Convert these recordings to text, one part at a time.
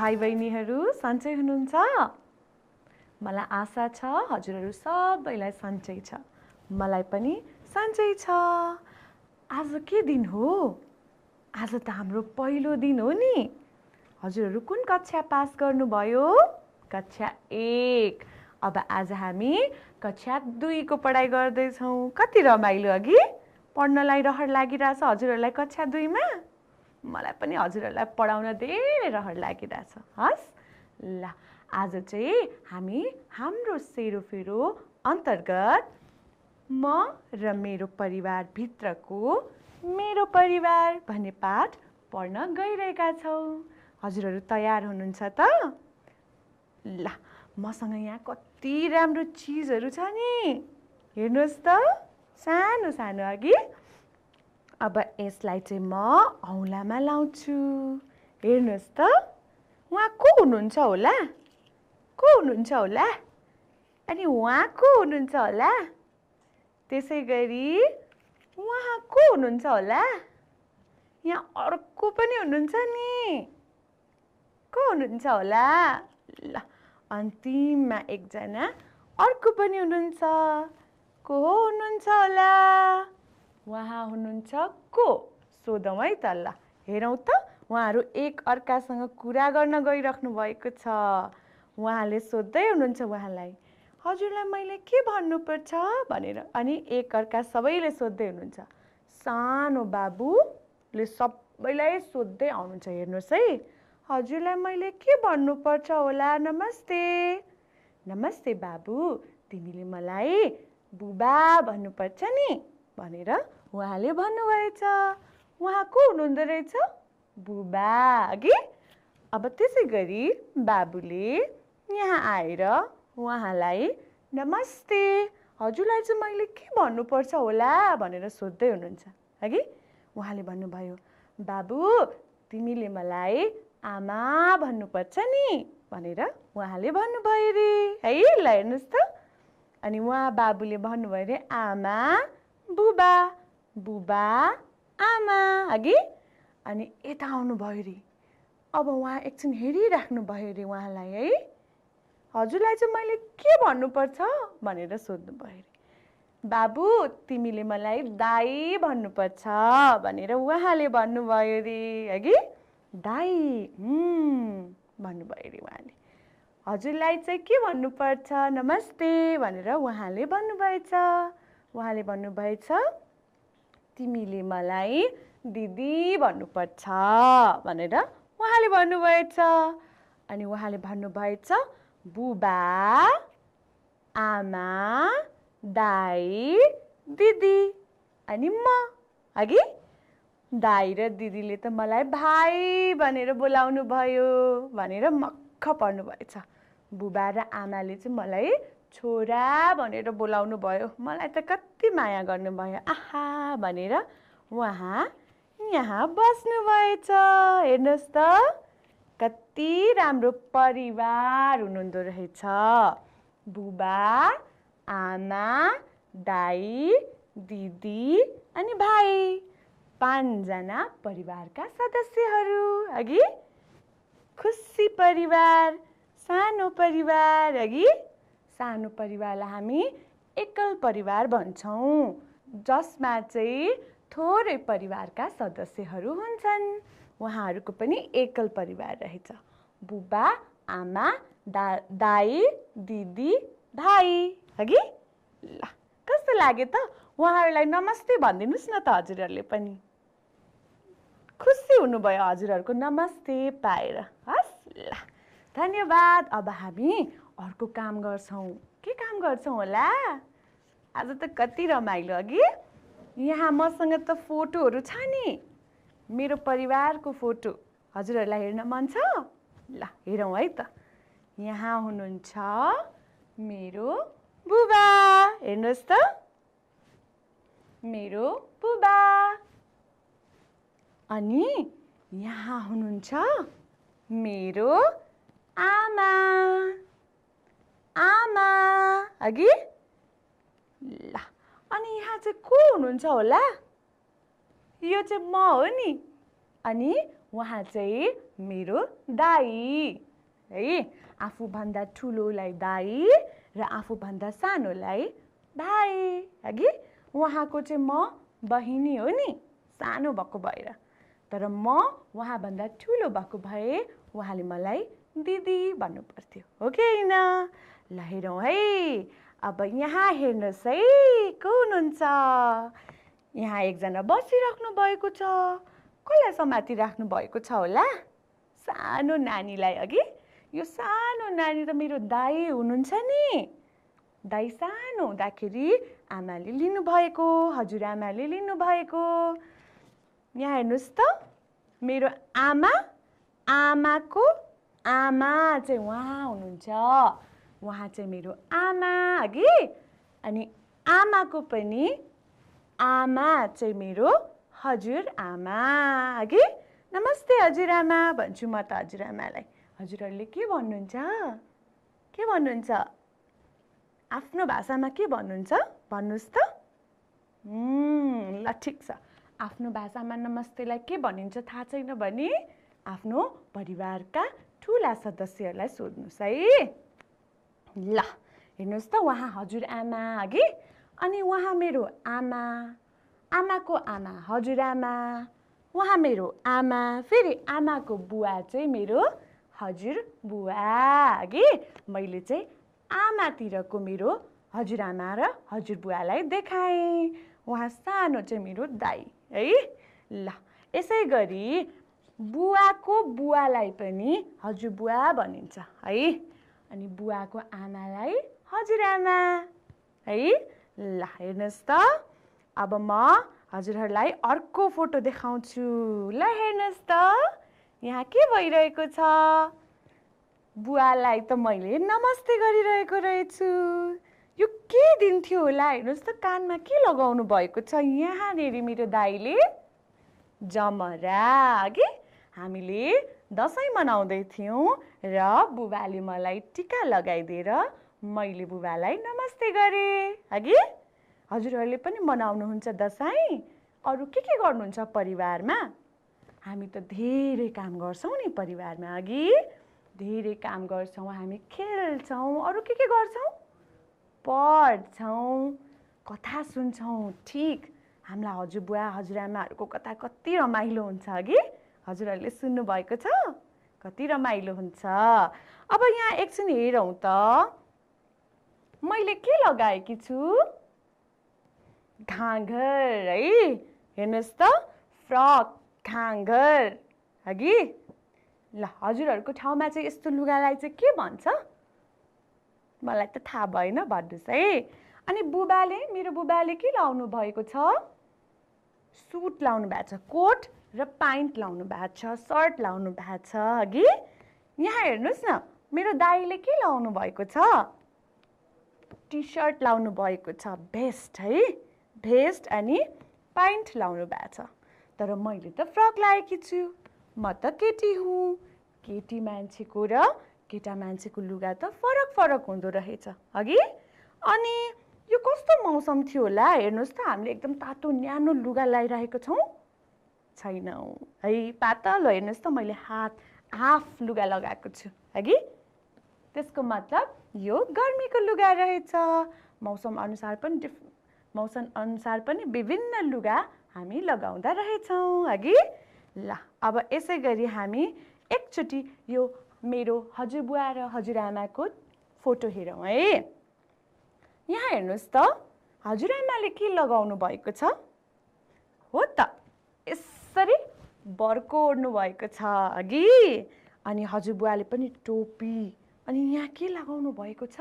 भाइ बहिनीहरू सन्चै हुनुहुन्छ? मलाई आशा छ हजुरहरू सबैलाई सन्चै छ। मलाई पनि सन्चै छ। आज के दिन हो? आज त हाम्रो पहिलो दिन हो नि। हजुरहरू कुन कक्षा पास गर्नुभयो? कक्षा 1। अब आज हामी कक्षा 2 को पढाइ गर्दैछौँ। कति रमाइलो अघि पढ्नलाई रहर लागिरहेछ हजुरहरूलाई कक्षा 2 मा? मलाई पनि हजुरहरूलाई पढाउन धेरै रहर लागिरहेछ। हस् ल, आज चाहिँ हामी हाम्रो सेरोफेरो अन्तर्गत म र मेरो परिवार भित्रको मेरो परिवार भन्ने पाठ पढ्न गइरहेका छौँ। हजुरहरू तयार हुनुहुन्छ त? ल, मसँग यहाँ कति राम्रो चिजहरू छ नि। हेर्नुहोस् त, सानो सानो अघि। अब यसलाई चाहिँ म औँलामा लाउँछु। हेर्नुहोस् त, उहाँ को हुनुहुन्छ होला? को हुनुहुन्छ होला? अनि उहाँ को हुनुहुन्छ होला? त्यसै गरी उहाँ को हुनुहुन्छ होला? यहाँ अर्को पनि हुनुहुन्छ नि। को हुनुहुन्छ होला? ल, अन्तिममा एकजना अर्को पनि हुनुहुन्छ। को हुनुहुन्छ होला? उहाँ हुनुहुन्छ को? सोधौँ है त। ल, हेरौँ त, उहाँहरू एक अर्कासँग कुरा गर्न गइराख्नु भएको छ। उहाँले सोध्दै हुनुहुन्छ उहाँलाई, हजुरलाई मैले के भन्नुपर्छ भनेर। अनि एक अर्का सबैले सोध्दै हुनुहुन्छ। सानो बाबुले सबैलाई सोध्दै आउनुहुन्छ। हेर्नुहोस् है, हजुरलाई मैले के भन्नुपर्छ होला? नमस्ते। नमस्ते बाबु, तिमीले मलाई बुबा भन्नुपर्छ नि भनेर उहाँले भन्नुभएछ। उहाँ को हुनुहुँदो रहेछ? बुबा। अघि अब त्यसै गरी बाबुले यहाँ आएर उहाँलाई नमस्ते, हजुरलाई चाहिँ मैले के भन्नुपर्छ होला भनेर सोध्दै हुनुहुन्छ। अघि उहाँले भन्नुभयो, बाबु तिमीले मलाई आमा भन्नुपर्छ नि भनेर उहाँले भन्नुभयो रे। है ल, हेर्नुहोस् त। अनि उहाँ बाबुले भन्नुभयो रे आमा बुबा, बुबा आमा। अघि अनि यता आउनुभयो रे। अब उहाँ एकछिन हेरिराख्नु भयो रे उहाँलाई। है, हजुरलाई चाहिँ मैले के भन्नुपर्छ भनेर सोध्नुभयो रे। बाबु तिमीले मलाई दाई भन्नुपर्छ भनेर उहाँले भन्नुभयो रे। अघि दाई भन्नुभयो रे उहाँले। हजुरलाई चाहिँ के भन्नुपर्छ? नमस्ते भनेर उहाँले भन्नुभएछ। उहाँले भन्नुभएछ, तिमीले मलाई दिदी भन्नुपर्छ भनेर उहाँले भन्नुभएछ। अनि उहाँले भन्नुभएछ, बुबा आमा दाई दिदी अनि म। अघि दाई र दिदीले त मलाई भाइ भनेर बोलाउनु भयो भनेर मक्ख पर्नुभएछ। बुबा र आमाले चाहिँ मलाई छोरा भनेर बोलाउनु भयो। मलाई त कति माया गर्नुभयो आहा भनेर उहाँ यहाँ बस्नुभएछ। हेर्नुहोस् त, कति राम्रो परिवार हुनुहुँदो रहेछ। बुबा आमा दाई दिदी अनि भाइ, 5 जना परिवारका सदस्यहरू। अघि खुसी परिवार, सानो परिवार। अघि सानो परिवारलाई हामी एकल परिवार भन्छौँ, जसमा चाहिँ थोरै परिवारका सदस्यहरू हुन्छन्। उहाँहरूको पनि एकल परिवार रहेछ। बुबा आमा दाई दिदी भाइ। अघि ल, कस्तो लाग्यो त? उहाँहरूलाई नमस्ते भनिदिनुहोस् न त हजुरहरूले पनि। खुसी हुनुभयो हजुरहरूको नमस्ते पाएर। हस् ल, धन्यवाद। अब हामी अर्को काम गर्छौँ। के काम गर्छौँ होला? आज त कति रमाइलो। अघि यहाँ मसँग त फोटोहरू छ नि, मेरो परिवारको फोटो। हजुरहरूलाई हेर्न मन छ? ल, हेरौँ है त। यहाँ हुनुहुन्छ मेरो बुबा। हेर्नुहोस् त, मेरो बुबा। अनि यहाँ हुनुहुन्छ मेरो आमा। आमा। अघि ल, अनि यहाँ चाहिँ को हुनुहुन्छ होला? यो चाहिँ म हो नि। अनि उहाँ चाहिँ मेरो दाई है। आफूभन्दा ठुलोलाई दाई र आफूभन्दा सानोलाई भाइ हगि। उहाँको चाहिँ म बहिनी हो नि, सानो भएको भएर। तर म उहाँभन्दा ठुलो भएको भए उहाँले मलाई दिदी भन्नु पर्थ्यो, हो कि होइन? ल हेरौँ है। अब यहाँ हेर्नुहोस् है, को हुनुहुन्छ? यहाँ एकजना बसिराख्नु भएको छ। कसलाई समातिराख्नु भएको छ होला? सानो नानीलाई हगि। यो सानो नानी त मेरो दाई हुनुहुन्छ नि। दाई सानो हुँदाखेरि आमाले लिनुभएको, हजुरआमाले लिनुभएको। यहाँ हेर्नुहोस् त, मेरो आमा, आमाको आमा चाहिँ उहाँ हुनुहुन्छ। उहाँ चाहिँ मेरो आमा हगि। अनि आमाको पनि आमा चाहिँ मेरो हजुरआमा हगि। नमस्ते हजुरआमा भन्छु म त हजुरआमालाई। हजुरहरूले के भन्नुहुन्छ? के भन्नुहुन्छ? आफ्नो भाषामा के भन्नुहुन्छ? भन्नुहोस् त। ल ठिक छ। आफ्नो भाषामा नमस्तेलाई के भनिन्छ थाहा छैन भने आफ्नो परिवारका ठुला सदस्यहरूलाई सोध्नुहोस् है। ल हेर्नुहोस् त, उहाँ हजुरआमा हगि। अनि उहाँ मेरो आमा, आमाको आमा हजुरआमा, उहाँ मेरो आमा, फेरि आमाको बुवा चाहिँ मेरो हजुरबुवा हगि। मैले चाहिँ आमातिरको मेरो हजुरआमा र हजुरबुवालाई देखाएँ। उहाँ सानो चाहिँ मेरो दाई है। ल यसै गरी बुवाको बुवालाई पनि हजुरबुवा भनिन्छ है। अनि बुवाको आमालाई हजुरआमा है। ल हेर्नुहोस् त, अब म हजुरहरूलाई अर्को फोटो देखाउँछु। ल हेर्नुहोस् त, यहाँ के भइरहेको छ? बुवालाई त मैले नमस्ते गरिरहेको रहेछु। यो के दिन थियो होला? हेर्नुहोस् त, कानमा के लगाउनु भएको छ? यहाँनिर मेरो दाइले जमरा हगि। हामीले दसैँ मनाउँदै थियौँ र बुबाले मलाई टिका लगाइदिएर मैले बुबालाई नमस्ते गरेँ हगि। हजुरहरूले पनि मनाउनुहुन्छ दसैँ? अरू के गर्नुहुन्छ परिवारमा? हामी त धेरै काम गर्छौँ नि परिवारमा हगि। धेरै काम गर्छौँ, हामी खेल्छौँ, अरू के गर्छौँ? पढ्छौँ, कथा सुन्छौँ। ठिक, हामीलाई हजुरबुवा हजुरआमाहरूको कथा कति रमाइलो हुन्छ हगि। हजुरहरूले सुन्नुभएको छ? कति रमाइलो हुन्छ। अब यहाँ एकछिन हेरौँ त, मैले के लगाएकी छु? घाँगर है। हेर्नुहोस् त, फ्रक, घाँगर हगि। ल हजुरहरूको ठाउँमा चाहिँ यस्तो लुगालाई चाहिँ के भन्छ? मलाई त थाहा भएन, भन्नुहोस् है। अनि बुबाले, मेरो बुबाले के लाउनु भएको छ? सुट लाउनु भएको छ, कोट र प्यान्ट लाउनु भएको छ, सर्ट लाउनु भएको छ हगि। यहाँ हेर्नुहोस् न, मेरो दाइले के लाउनु भएको छ? टी सर्ट लाउनु भएको छ, भेस्ट है। भेस्ट अनि प्यान्ट लाउनु भएको छ। तर मैले त फ्रक लगाएकी छु। म त केटी हुँ। केटी मान्छेको र केटा मान्छेको लुगा त फरक हुँदो रहेछ हगि। अनि यो कस्तो मौसम थियो होला? हेर्नुहोस् त, हामीले एकदम तातो न्यानो लुगा लगाइरहेको छौँ छैनौँ है। पातलो हेर्नुहोस् त, मैले हाफ लुगा लगाएको छु हगि। त्यसको मतलब यो गर्मीको लुगा रहेछ। मौसम अनुसार पनि विभिन्न लुगा हामी लगाउँदा रहेछौँ हगि। ल अब यसै गरी हामी एकचोटि यो मेरो हजुरबुवा र हजुरआमाको फोटो हेरौँ है। यहाँ हेर्नुहोस् त, हजुरआमाले के लगाउनु भएको छ? हो त, यसरी बर्को ओढ्नु भएको छ हगि। अनि हजुरबुवाले पनि टोपी, अनि यहाँ के लगाउनु भएको छ?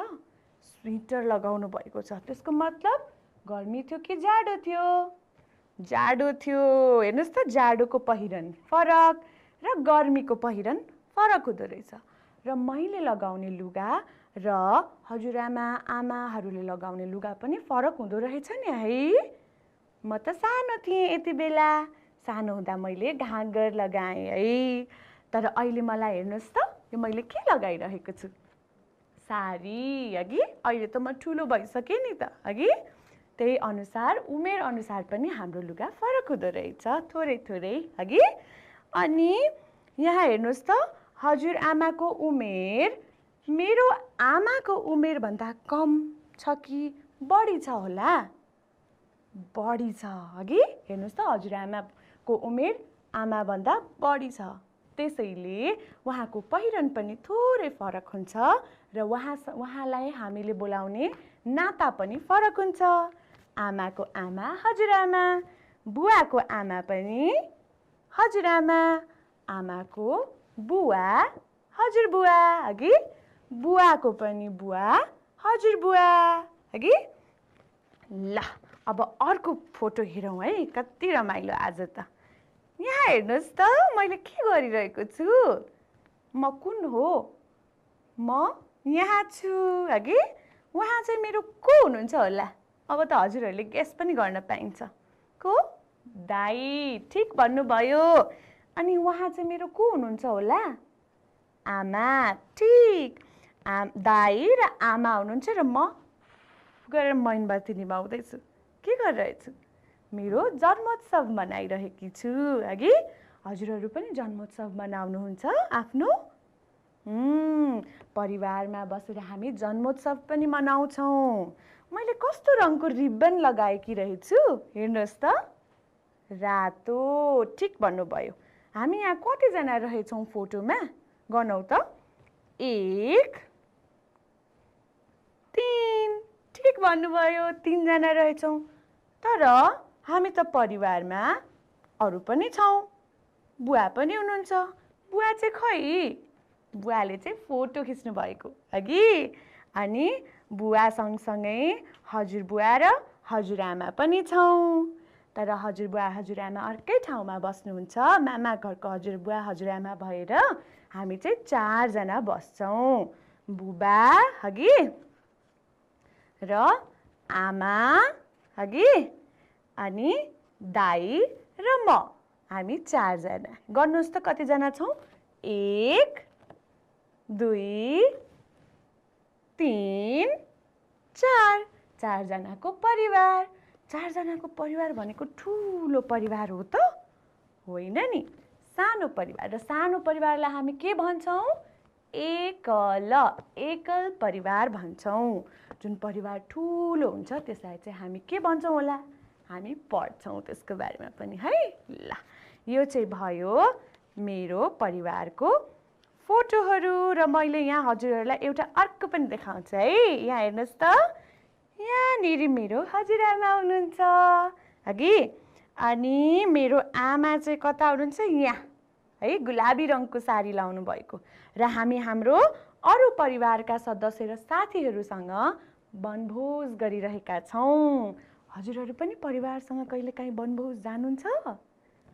स्वेटर लगाउनु भएको छ। त्यसको मतलब गर्मी थियो कि जाडो थियो? जाडो थियो। हेर्नुहोस् त, जाडोको पहिरन फरक र गर्मीको पहिरन फरक हुँदो रहेछ। र मैले लगाउने लुगा र आमाहरूले लगाउने लुगा पनि फरक हुँदो रहेछ नि है। म त सानो थिएँ यति बेला। सानो हुँदा मैले घाँगर लगाएँ है। तर अहिले मलाई हेर्नुहोस् त, यो मैले के लगाइरहेको छु? साडी हगि। अहिले त म ठुलो भइसकेँ नि त हगि। त्यही अनुसार, उमेर अनुसार पनि हाम्रो लुगा फरक हुँदो रहेछ, थोरै हगि। अनि यहाँ हेर्नुहोस् त हजुरआमाको उमेर मेरो आमाको उमेरभन्दा कम छ कि बढी छ होला? बढी छ अघि हेर्नुहोस् त हजुरआमाको उमेर आमाभन्दा बढी छ। त्यसैले उहाँको पहिरन पनि थोरै फरक हुन्छ र उहाँलाई हामीले बोलाउने नाता पनि फरक हुन्छ। आमाको आमा हजुरआमा, बुवाको आमा पनि हजुरआमा, आमाको बुवा हजुरबुवा अघि, बुवाको पनि बुवा हजुरबुवा अघि। ल अब अर्को फोटो हेरौँ है, कति रमाइलो आज त। यहाँ हेर्नुहोस् त मैले के गरिरहेको छु? म कुन हो? म यहाँ छु अघि। उहाँ चाहिँ मेरो को हुनुहुन्छ होला? अब त हजुरहरूले गेस पनि गर्न पाइन्छ। को? दाइ, ठिक भन्नुभयो। अनि उहाँ चाहिँ मेरो को हुनुहुन्छ होला? आमा, ठिक। दाइ र आमा हुनुहुन्छ र म गरेर मैनबत्ती निभाउँदैछु। के गरिरहेछु? मेरो जन्मोत्सव मनाइरहेकी छु अघि। हजुरहरू पनि जन्मोत्सव मनाउनुहुन्छ आफ्नो? परिवारमा बसेर हामी जन्मोत्सव पनि मनाउँछौँ। मैले कस्तो रङको रिबन लगाएकी रहेछु हेर्नुहोस् त। रातो, ठिक भन्नुभयो। हामी यहाँ कतिजना रहेछौँ फोटोमा? गनौँ त। 1 3, ठिक भन्नुभयो, 3 जना रहेछौँ। तर हामी त परिवारमा अरू पनि छौँ। बुवा पनि हुनुहुन्छ। बुवा चाहिँ खै? बुवाले चाहिँ फोटो खिच्नु भएको अघि। अनि बुवा सँगसँगै हजुरबुवा र हजुरआमा पनि छौँ। तर हजुरबुवा हजुरआमा अर्कै ठाउँमा बस्नुहुन्छ। मामा घरको हजुरबुवा हजुरआमा भएर हामी चाहिँ 4 जना बस्छौँ। बुबा अघि र आमा अघि, अनि दाइ र म, हामी 4 जना। गर्नुहोस् त कतिजना छौँ? 1 2 3 4, 4 जनाको परिवार। 4 जनाको परिवार भनेको ठुलो परिवार हो त? होइन नि, सानो परिवार। र सानो परिवारलाई हामी के भन्छौँ? एकल परिवार भन्छौँ। जुन परिवार ठुलो हुन्छ त्यसलाई चाहिँ हामी के भन्छौँ होला? हामी पढ्छौँ त्यसको बारेमा पनि है। ल, यो चाहिँ भयो मेरो परिवारको फोटोहरू। र मैले यहाँ हजुरहरूलाई एउटा अर्को पनि देखाउँछु है। यहाँ हेर्नुहोस् त, यहाँनिर मेरो हजुरआमा हुनुहुन्छ अघि। अनि मेरो आमा चाहिँ कता हुनुहुन्छ? यहाँ है, गुलाबी रङको साडी लाउनु भएको। र हामी हाम्रो अरू परिवारका सदस्य र साथीहरूसँग वनभोज गरिरहेका छौँ। हजुरहरू पनि परिवारसँग कहिलेकाहीँ वनभोज जानुहुन्छ?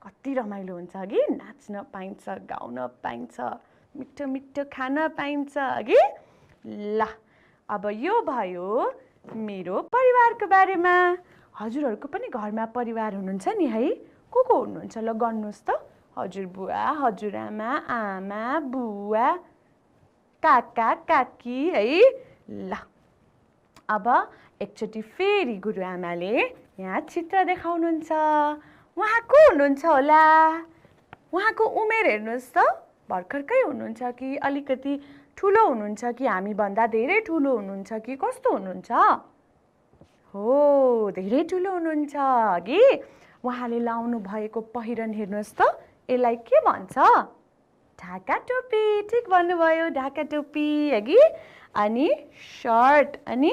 कति रमाइलो हुन्छ अघि। नाच्न पाइन्छ, गाउन पाइन्छ, मिठो मिठो खान पाइन्छ अघि। ल, अब यो भयो मेरो परिवारको बारेमा। हजुरहरूको पनि घरमा परिवार हुनुहुन्छ नि है? को हुनुहुन्छ? ल गर्नुहोस् त। हजुरबुवा हजुरआमा, आमा बुवा, काका काकी है। ल, अब एकचोटि फेरि गुरुआमाले यहाँ चित्र देखाउनुहुन्छ। उहाँ को हुनुहुन्छ होला? उहाँको उमेर हेर्नुहोस् त। भर्खरकै हुनुहुन्छ कि अलिकति ठुलो हुनुहुन्छ कि हामीभन्दा धेरै ठुलो हुनुहुन्छ कि कस्तो हुनुहुन्छ? हो, धेरै ठुलो हुनुहुन्छ अघि। उहाँले लाउनु भएको पहिरन हेर्नुहोस् त। यसलाई के भन्छ? ढाका टोपी, ठिक भन्नुभयो, ढाका टोपी अघि। अनि सर्ट अनि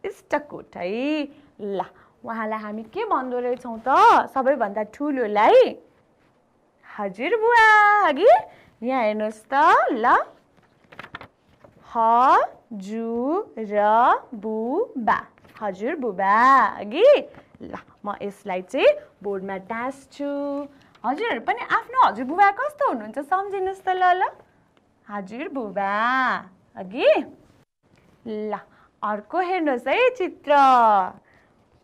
इस्टकोट है। ल, उहाँलाई हामी के भन्दो रहेछौँ त? सबैभन्दा ठुलोलाई हजुरबुवा अघि। यहाँ हेर्नुहोस् त। ल, हजुरबुबा, हजुरबुबा अघि। ल, म यसलाई चाहिँ बोर्डमा टाँस्छु। हजुरहरू पनि आफ्नो हजुरबुबा कस्तो हुनुहुन्छ सम्झिनुहोस् त। ल, हजुरबुबा अघि। ल, अर्को हेर्नुहोस् है चित्र।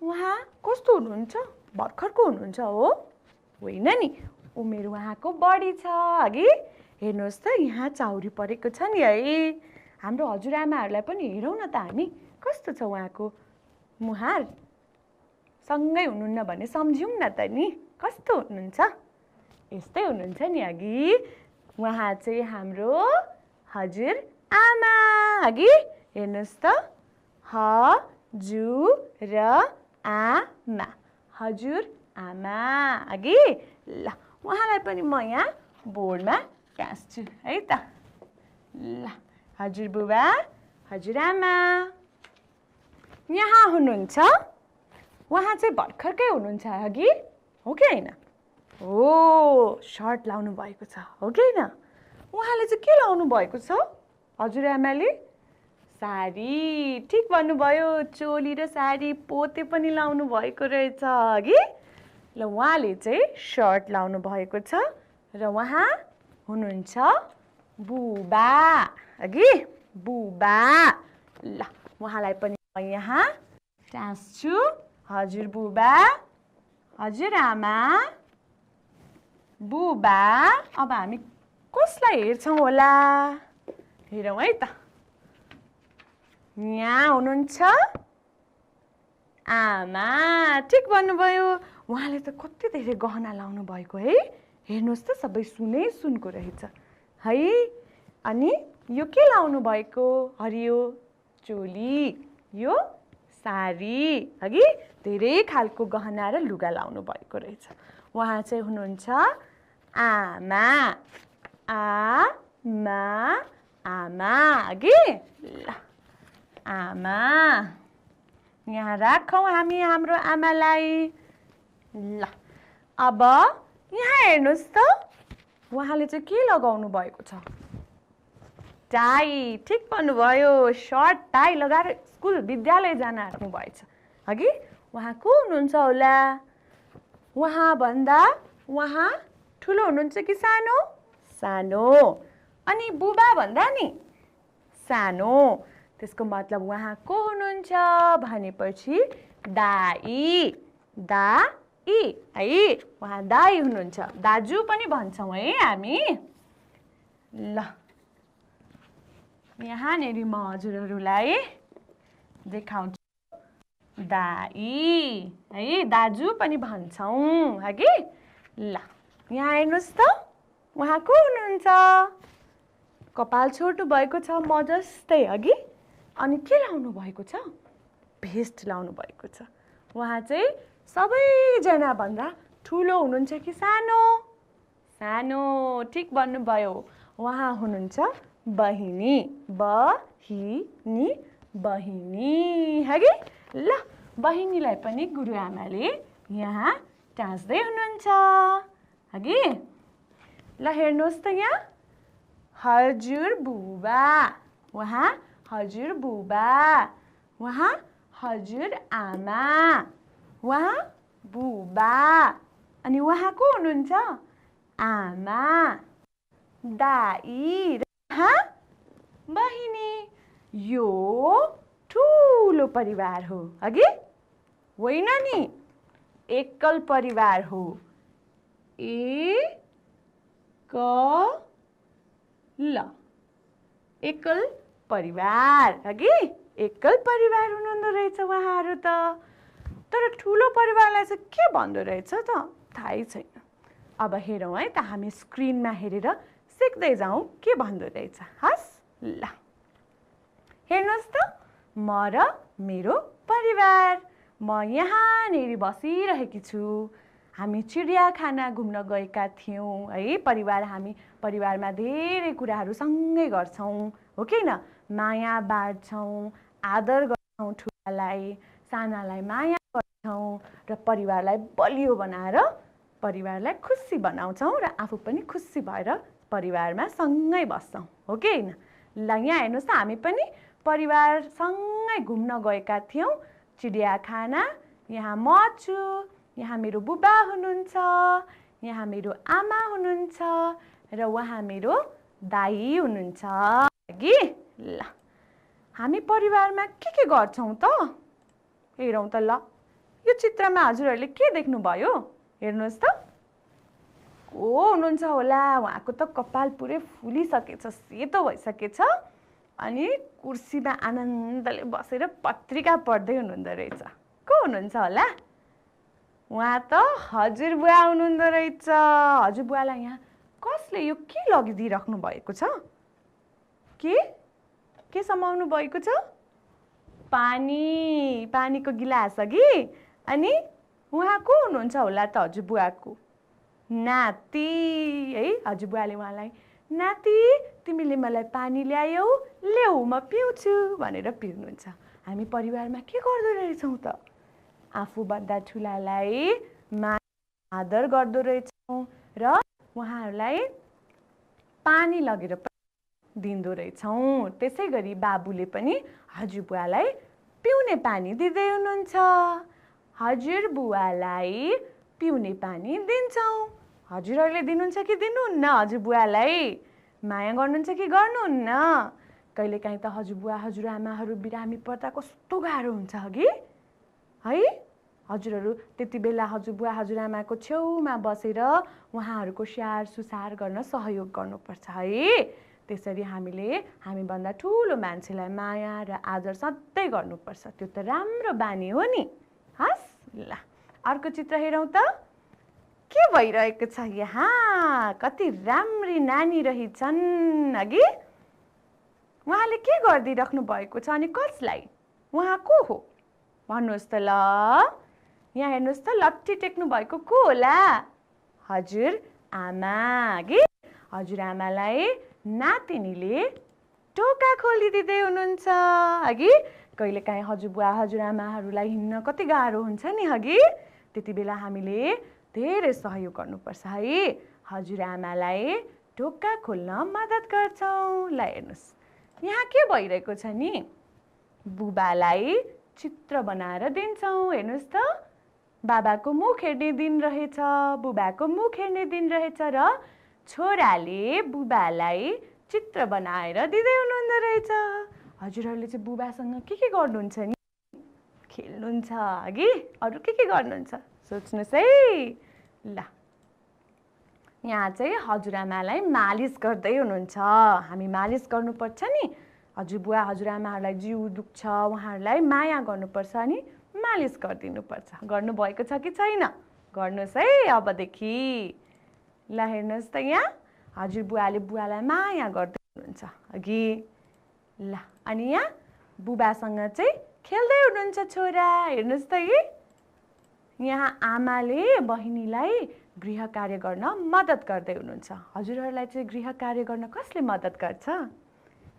उहाँ कस्तो हुनुहुन्छ? भर्खरको हुनुहुन्छ हो? होइन नि, उमेर उहाँको बढी छ अघि। हेर्नुहोस् त, यहाँ चाउरी परेको छ नि है। हाम्रो हजुरआमाहरूलाई पनि हेरौँ न त हामी, कस्तो छ उहाँको मुहार। सँगै हुनुहुन्न भने सम्झौँ न त नि, कस्तो हुनुहुन्छ? यस्तै हुनुहुन्छ नि अघि। उहाँ चाहिँ हाम्रो हजुरआमा हगि हेर्नुस् त हजुरआमा हजुरआमा हगि ल उहाँलाई पनि म यहाँ बोर्डमा टाँस्छु है त ल हजुरबुबा हजुरआमा यहाँ हुनुहुन्छ उहाँ चाहिँ भर्खरकै हुनुहुन्छ हगि हो कि हैन हो सर्ट लाउनु भएको छ हो कि हैन उहाँले चाहिँ के लाउनु भएको छ हजुरआमाले साडी ठीक भन्नुभयो चोली र साडी पोते पनि लाउनु भएको रहेछ हगि ल उहाँले चाहिँ सर्ट लाउनु भएको छ र उहाँ हुनुहुन्छ बुबा हगि बुबा ल उहाँलाई पनि म यहाँ टाँस्छु हजुरबुबा हजुरआमा बुबा अब हामी कसलाई हेर्छौँ होला हेरौँ है त यहाँ हुनुहुन्छ आमा ठिक भन्नुभयो उहाँले त कति धेरै गहना लाउनु भएको है हेर्नुहोस् त सबै सुनै सुनको रहेछ है अनि यो के लाउनु भएको हरियो चोली यो साडी हगि धेरै खालको गहना र लुगा लाउनु भएको रहेछ उहाँ चाहिँ हुनुहुन्छ आमा आमा आमा हगि ल आमा यहाँ राखौँ हामी हाम्रो आमालाई ल अब यहाँ हेर्नुहोस् त उहाँले चाहिँ के लगाउनु भएको छ टाई ठिक भन्नुभयो सर्ट टाई लगाएर स्कुल विद्यालय जान आँट्नु भएछ हगि उहाँ को हुनुहुन्छ होला उहाँभन्दा उहाँ ठुलो हुनुहुन्छ कि सानो सानो अनि बुबा भन्दा नि सानो त्यसको मतलब उहाँ को हुनुहुन्छ भनेपछि दाई दाई है उहाँ दाई हुनुहुन्छ दाजु पनि भन्छौँ है हामी ल यहाँनेरि म हजुरहरूलाई देखाउँछु दाई है दाजु पनि भन्छौँ हगि ल यहाँ हेर्नुहोस् त उहाँ को हुनुहुन्छ कपाल छोटो भएको छ म जस्तै हगि अनि के लाउनु भएको छ भेस्ट लाउनु भएको छ उहाँ चाहिँ सबैजना भन्दा ठुलो हुनुहुन्छ कि सानो सानो ठिक भन्नुभयो उहाँ हुनुहुन्छ बहिनी बहिनी बहिनी हगि ल बहिनीलाई पनि गुरुआमाले यहाँ टाँस्दै हुनुहुन्छ हगि ल हेर्नुहोस् त यहाँ हजुरबुबा उहाँ हजुरबुबा उहाँ हजुरआमा उहाँ बुबा अनि उहाँ को हुनुहुन्छ आमा दाई र बहिनी यो ठुलो परिवार हो हगि होइन नि एकल परिवार हो एकल परिवार हगि एकल परिवार हुनुहुँदो रहेछ उहाँहरू त तर ठुलो परिवारलाई चाहिँ के भन्दो रहेछ त थाहै छैन अब हेरौँ है त हामी स्क्रिनमा हेरेर सिक्दै जाउँ के भन्दो रहेछ हस् ल हेर्नुहोस् त म र मेरो परिवार म यहाँनेरि बसिरहेकी छु हामी चिडियाखाना घुम्न गएका थियौँ है हामी परिवारमा धेरै कुराहरू सँगै गर्छौँ हो कि न माया बाँड्छौँ आदर गर्छौँ ठुलालाई सानालाई माया गर्छौँ र परिवारलाई बलियो बनाएर परिवारलाई खुसी बनाउँछौँ र आफू पनि खुसी भएर परिवारमा सँगै बस्छौँ हो कि हैन ल यहाँ हेर्नुहोस् त हामी पनि परिवारसँगै घुम्न गएका थियौँ चिडियाखाना यहाँ म छु यहाँ मेरो बुबा हुनुहुन्छ यहाँ मेरो आमा हुनुहुन्छ र उहाँ मेरो दाई हुनुहुन्छ कि ल हामी परिवारमा के गर्छौँ त हेरौँ त ल यो चित्रमा हजुरहरूले के देख्नुभयो हेर्नुहोस् त को हुनुहुन्छ होला उहाँको त कपाल पुरै फुलिसकेछ सेतो भइसकेछ अनि कुर्सीमा आनन्दले बसेर पत्रिका पढ्दै हुनुहुँदो रहेछ को हुनुहुन्छ होला उहाँ त हजुरबुवा हुनुहुँदो रहेछ हजुरबुवालाई यहाँ कसले यो के लगिदिइराख्नु भएको छ? के समाउनु भएको छ? पानीको गिलास अघि। अनि उहाँ को हुनुहुन्छ होला त हजुरबुवाको? नाति है। हजुरबुवाले उहाँलाई नाति तिमीले मलाई पानी ल्यायौ, ल्याऊ म पिउँछु भनेर पिउनुहुन्छ। हामी परिवारमा के गर्दो रहेछौँ त? आफूभन्दा ठुलालाई आदर गर्दो रहेछौँ र उहाँहरूलाई पानी लगेर दिँदो रहेछौँ। त्यसै गरी बाबुले पनि हजुरबुवालाई पिउने पानी दिँदै हुनुहुन्छ। हजुरबुवालाई पिउने पानी दिन्छौँ। हजुरहरूले दिनुहुन्छ कि दिनुहुन्न हजुरबुवालाई? माया गर्नुहुन्छ कि गर्नुहुन्न? कहिलेकाहीँ त हजुरबुवा हजुरआमाहरू बिरामी पर्दा कस्तो गाह्रो हुन्छ हगि है। हजुरहरू त्यति बेला हजुरबुवा हजुरआमाको छेउमा बसेर उहाँहरूको स्याहार सुसार गर्न सहयोग गर्नुपर्छ है। त्यसरी हामीभन्दा ठुलो मान्छेलाई माया र आदर सधैँ गर्नुपर्छ। त्यो त राम्रो बानी हो नि। हस् ल अर्को चित्र हेरौँ त। के भइरहेको छ यहाँ? कति राम्री नानी रहेछन् हगि। उहाँले के गरिदिइराख्नु भएको छ अनि कसलाई? उहाँ को हो भन्नुहोस् त ल। यहाँ हेर्नुहोस् त लट्ठी टेक्नु भएको को होला? हजुरआमा हगि। हजुरआमालाई नातिनीले टोका खोलिदिँदै हुनुहुन्छ हगि। कहिलेकाहीँ हजुरबुवा हजुरआमाहरूलाई हिँड्न कति गाह्रो हुन्छ नि हगि। त्यति बेला हामीले धेरै सहयोग गर्नुपर्छ है। हजुरआमालाई टोका खोल्न मद्दत गर्छौँ। ल हेर्नुहोस् यहाँ के भइरहेको छ नि? बुबालाई चित्र बनाएर दिन्छौँ। हेर्नुहोस् त बाबाको मुख हेर्ने दिन रहेछ, बुबाको मुख हेर्ने दिन रहेछ र छोराले बुबालाई चित्र बनाएर दिँदै हुनुहुँदो रहेछ। हजुरहरूले चाहिँ बुबासँग के गर्नुहुन्छ नि? खेल्नुहुन्छ हगि। अरू के गर्नुहुन्छ सोच्नुहोस् है। ल यहाँ चाहिँ हजुरआमालाई मालिस गर्दै हुनुहुन्छ। हामी मालिस गर्नुपर्छ नि। हजुरबुवा हजुरआमाहरूलाई जिउ दुख्छ, उहाँहरूलाई माया गर्नुपर्छ अनि मालिस गरिदिनुपर्छ। गर्नुभएको छ कि छैन? गर्नुहोस् है अबदेखि। ल हेर्नुहोस् त यहाँ हजुरबुवाले बुवालाई माया गर्दै हुनुहुन्छ अघि। ल अनि यहाँ बुबासँग चाहिँ खेल्दै हुनुहुन्छ छोरा। हेर्नुहोस् त यहाँ आमाले बहिनीलाई गृह कार्य गर्न मद्दत गर्दै हुनुहुन्छ। हजुरहरूलाई चाहिँ गृह कार्य गर्न कसले मद्दत गर्छ?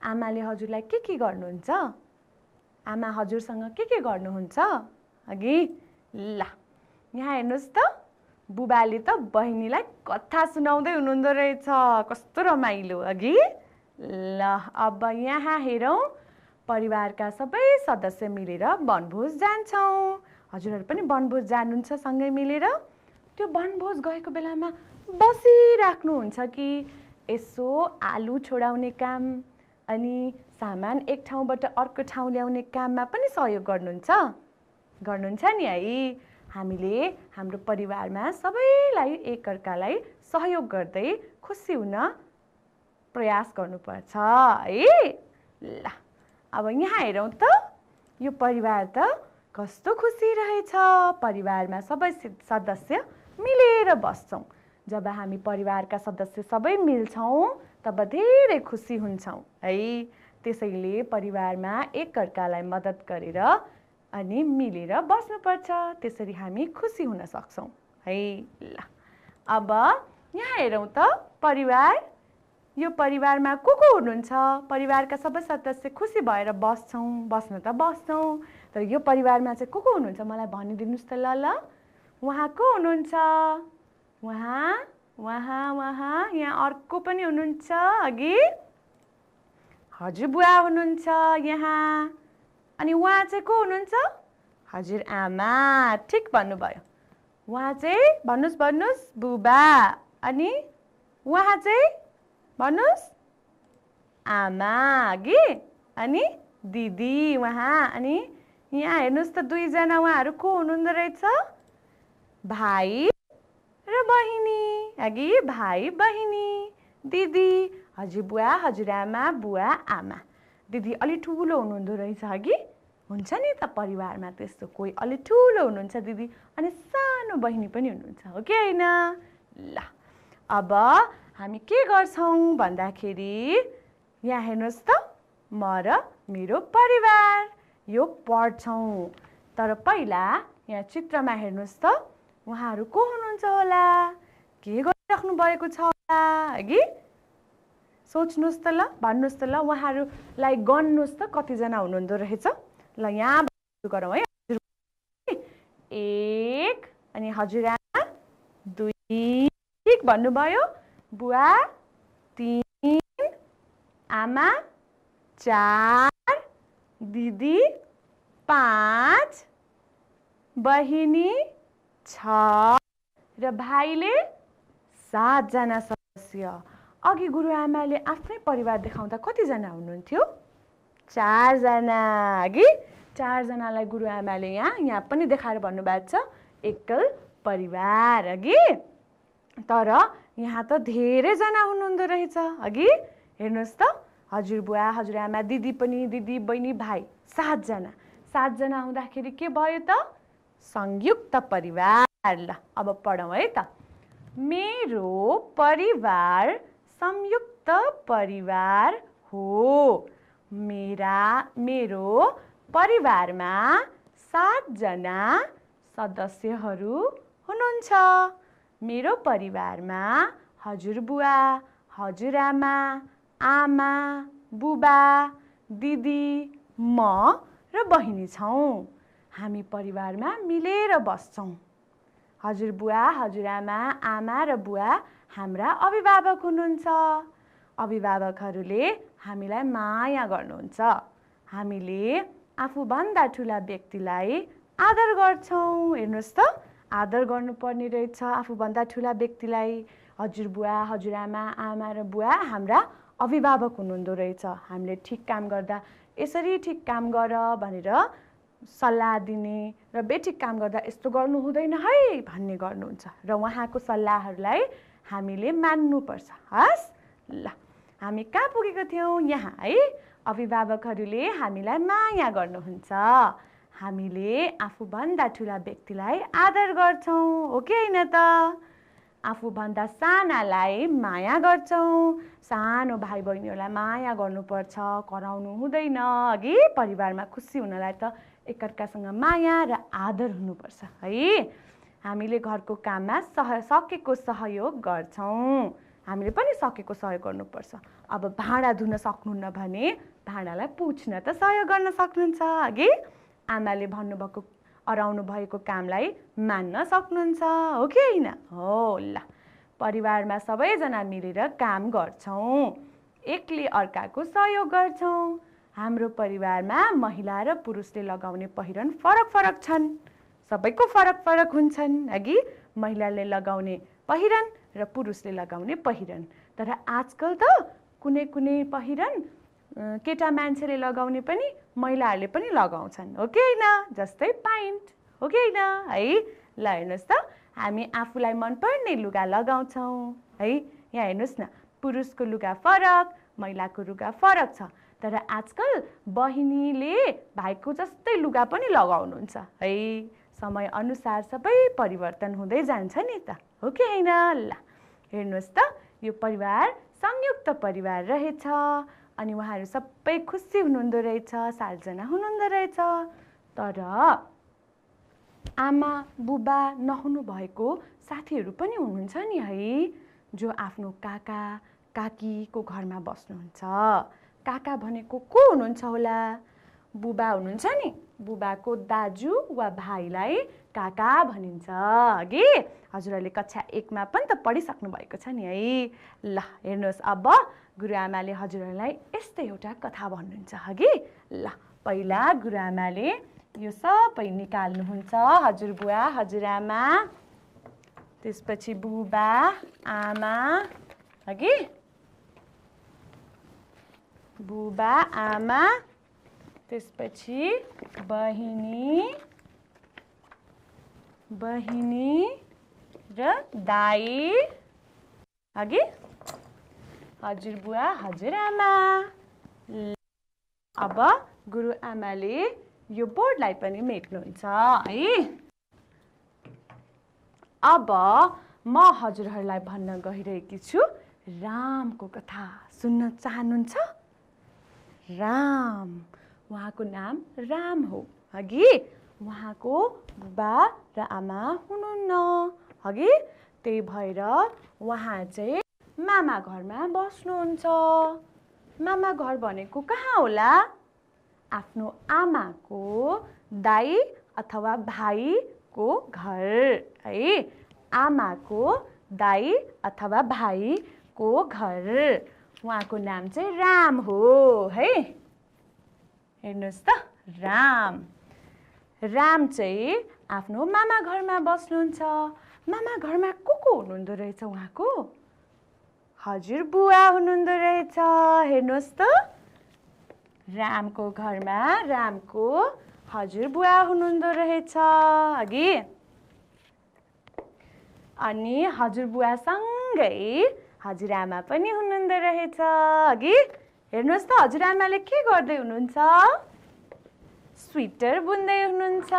आमाले हजुरलाई के गर्नुहुन्छ? आमा हजुरसँग के गर्नुहुन्छ अघि? ल यहाँ हेर्नुहोस् त बुबाले त बहिनीलाई कथा सुनाउँदै हुनुहुँदो रहेछ। कस्तो रमाइलो अघि। ल अब यहाँ हेरौँ। परिवारका सबै सदस्य मिलेर वनभोज जान्छौँ। हजुरहरू पनि वनभोज जानुहुन्छ सँगै मिलेर? त्यो वनभोज गएको बेलामा बसिराख्नुहुन्छ कि यसो आलु छोडाउने काम अनि सामान एक ठाउँबाट अर्को ठाउँ ल्याउने काममा पनि सहयोग गर्नुहुन्छ नि है। हामीले हाम्रो परिवारमा सबैलाई एकअर्कालाई सहयोग गर्दै खुसी हुन प्रयास गर्नुपर्छ है। ल अब यहाँ हेरौँ त यो परिवार त कस्तो खुसी रहेछ। परिवारमा सबै सदस्य मिलेर बस्छौँ। जब हामी परिवारका सदस्य सबै मिल्छौँ तब धेरै खुसी हुन्छौँ है। त्यसैले परिवारमा एकअर्कालाई मद्दत गरेर अनि मिलेर बस्नुपर्छ। त्यसरी हामी खुसी हुन सक्छौँ है। ल अब यहाँ हेरौँ त यो परिवारमा को हुनुहुन्छ? परिवारका सबै सदस्य खुसी भएर बस्न त बस्छौँ, तर यो परिवारमा चाहिँ को हुनुहुन्छ मलाई भनिदिनुहोस् त ल। उहाँ को हुनुहुन्छ? उहाँ यहाँ अर्को पनि हुनुहुन्छ अघि। हजुरबुवा हुनुहुन्छ यहाँ। अनि उहाँ चाहिँ को हुनुहुन्छ? हजुरआमा। ठिक भन्नुभयो। उहाँ चाहिँ भन्नुहोस् बुबा। अनि उहाँ चाहिँ भन्नुहोस् आमा हगि। अनि दिदी उहाँ। अनि यहाँ हेर्नुहोस् त दुईजना उहाँहरू को हुनुहुँदो रहेछ? भाइ र बहिनी हगि। भाइ बहिनी दिदी हजुरबुवा हजुरआमा बुवा आमा। दिदी अलि ठुलो हुनुहुँदो रहेछ हगि। हुन्छ नि त परिवारमा त्यस्तो कोही अलि ठुलो हुनुहुन्छ दिदी अनि सानो बहिनी पनि हुनुहुन्छ हो कि होइन? ल अब हामी के गर्छौं भन्दाखेरि यहाँ हेर्नुस् त म र मेरो परिवार यो पढ्छौं। तर पहिला यहाँ चित्रमा हेर्नुस् त उहाँहरू को हुनुहुन्छ होला? के गरिराख्नु भएको छ होला? अघि सोच्नुस् त ल, भन्नुस् त ल, उहाँहरूलाई गन्नुस् त कतिजना हुनुहुँदो रहेछ? ल यहाँ गरौँ है। 1 अनि हजुरआमा 2 ठीक भन्नुभयो। बुवा 3, आमा 4, दिदी 5, बहिनी 6 र भाइले 7 जना सदस्य। अघि गुरुआमाले आफ्नै परिवार देखाउँदा कतिजना हुनुहुन्थ्यो? 4 जना। अघि 4 जनालाई गुरुआमाले यहाँ पनि देखाएर भन्नुभएको छ एकल परिवार। अघि तर यहाँ त धेरै जना हुनुहुँदो रहेछ। अघि हेर्नुस् त हजुरबुवा हजुरआमा दिदी पनि, दिदी बहिनी भाइ 7 जना। 7 जना हुँदाखेरि के भयो त? संयुक्त परिवार। ल अब पढौँ है त। मेरो परिवार संयुक्त परिवार हो। मेरो परिवारमा 7 जना सदस्यहरू हुनुहुन्छ। मेरो परिवारमा हजुरबुवा हजुरआमा आमा बुबा दिदी म र बहिनी छौं। हामी परिवारमा मिलेर बस्छौं। हजुरबुवा हजुरआमा आमा र बुवा हाम्रा अभिभावक हुनुहुन्छ। अभिभावकहरूले हामीलाई माया गर्नुहुन्छ। हामीले आफूभन्दा ठुला व्यक्तिलाई आदर गर्छौं। हेर्नुस् त आदर गर्नुपर्ने रहेछ आफूभन्दा ठुला व्यक्तिलाई। हजुरबुवा हजुरआमा आमा र बुवा हाम्रा अभिभावक हुनुहुँदो रहेछ। हामीले ठिक काम गर्दा यसरी ठिक काम गर भनेर सल्लाह दिने र बेठिक काम गर्दा यस्तो गर्नु हुँदैन है भन्ने गर्नुहुन्छ र उहाँको सल्लाहहरूलाई हामीले मान्नुपर्छ। हस् ल हामी कहाँ पुगेको थियौं? यहाँ है। अभिभावकहरूले हामीलाई माया गर्नुहुन्छ। हामीले आफूभन्दा ठुला व्यक्तिलाई आदर गर्छौं। हो कि हैन त? आफूभन्दा सानालाई माया गर्छौं। सानो भाइ बहिनीहरूलाई माया गर्नुपर्छ, कराउनु हुँदैन। अघि परिवारमा खुसी हुनलाई त एकअर्कासँग माया र आदर हुनुपर्छ है। हामीले घरको काममा सकेको सहयोग गर्छौं। हामीले पनि सकेको सहयोग गर्नुपर्छ। अब भाँडा धुन सक्नुहुन्न भने भाँडालाई पुछ्न त सहयोग गर्न सक्नुहुन्छ। अघि आमाले भन्नुभएको अराउनु भएको कामलाई मान्न सक्नुहुन्छ। हो कि हैन? हो। ल परिवारमा सबैजना मिलेर काम गर्छौं। एकले अर्काको सहयोग गर्छौं। हाम्रो परिवारमा महिला र पुरुषले लगाउने पहिरन फरक फरक छन्। सबैको फरक फरक हुन्छन्। अघि महिलाले लगाउने पहिरन र पुरुषले लगाउने पहिरन। तर आजकल त कुनै कुनै पहिरन केटा मान्छेले लगाउने पनि महिलाहरूले पनि लगाउँछन्। हो कि हैन? जस्तै प्यान्ट। हो कि हैन? है ल हेर्नुस् त हामी आफूलाई मनपर्ने लुगा लगाउँछौं है। यहाँ हेर्नुस् न पुरुषको लुगा फरक महिलाको लुगा फरक छ। तर आजकल बहिनीले भाइको जस्तै लुगा पनि लगाउनुहुन्छ है। समय अनुसार सबै परिवर्तन हुँदै जान्छ नि त। हो कि हैन? ल हेर्नुस् त यो परिवार संयुक्त परिवार रहेछ। अनि उहाँहरू सबै खुसी हुनुहुँदो रहेछ। 7 जना हुनुहुँदो रहेछ। तर आमा बुबा नहुनु भएको साथीहरू पनि हुनुहुन्छ नि है, जो आफ्नो काका काकीको घरमा बस्नुहुन्छ। काका भनेको को हुनुहुन्छ होला? बुबा हुनुहुन्छ नि। बुबाको दाजु वा भाइलाई काका भनिन्छ। अघि हजुरहरूले कक्षा 1 मा पनि त पढिसक्नु भएको छ नि है। ल हेर्नुहोस् अब गुरुआमाले हजुरहरूलाई यस्तै एउटा कथा भन्नुहुन्छ। अघि ल पहिला गुरुआमाले यो सबै निकाल्नुहुन्छ। हजुरबुवा हजुरआमा त्यसपछि बुबा आमा अघि बुबा आमा त्यसपछि बहिनी र दाइ अघि हजुरबुवा हजुरआमा। अब गुरुआमाले यो बोर्डलाई पनि मेट्नुहुन्छ है। अब म हजुरहरूलाई भन्न गइरहेकी छु रामको कथा। सुन्न चाहनुहुन्छ? राम, उहाँको नाम राम हो। हगि उहाँको बुबा र आमा हुनुहुन्न। हगि त्यही भएर उहाँ चाहिँ मामा घरमा बस्नुहुन्छ। मामा घर भनेको कहाँ होला? आफ्नो आमाको दाइ अथवा भाइको घर है। आमाको दाइ अथवा भाइको घर। उहाँको नाम चाहिँ राम हो है। हेर्नुहोस् त, राम। राम चाहिँ आफ्नो मामा घरमा बस्नुहुन्छ। मामा घरमा को हुनुहुँदो रहेछ उहाँको? हजुरबुवा हुनुहुँदो रहेछ। हेर्नुहोस् त, रामको घरमा रामको हजुरबुवा हुनुहुँदो रहेछ। अघि अनि हजुरबुवासँगै हजुरआमा पनि हुनुहुँदो रहेछ। अघि हेर्नुहोस् त, हजुरआमाले के गर्दै हुनुहुन्छ? स्वेटर बुन्दै हुनुहुन्छ।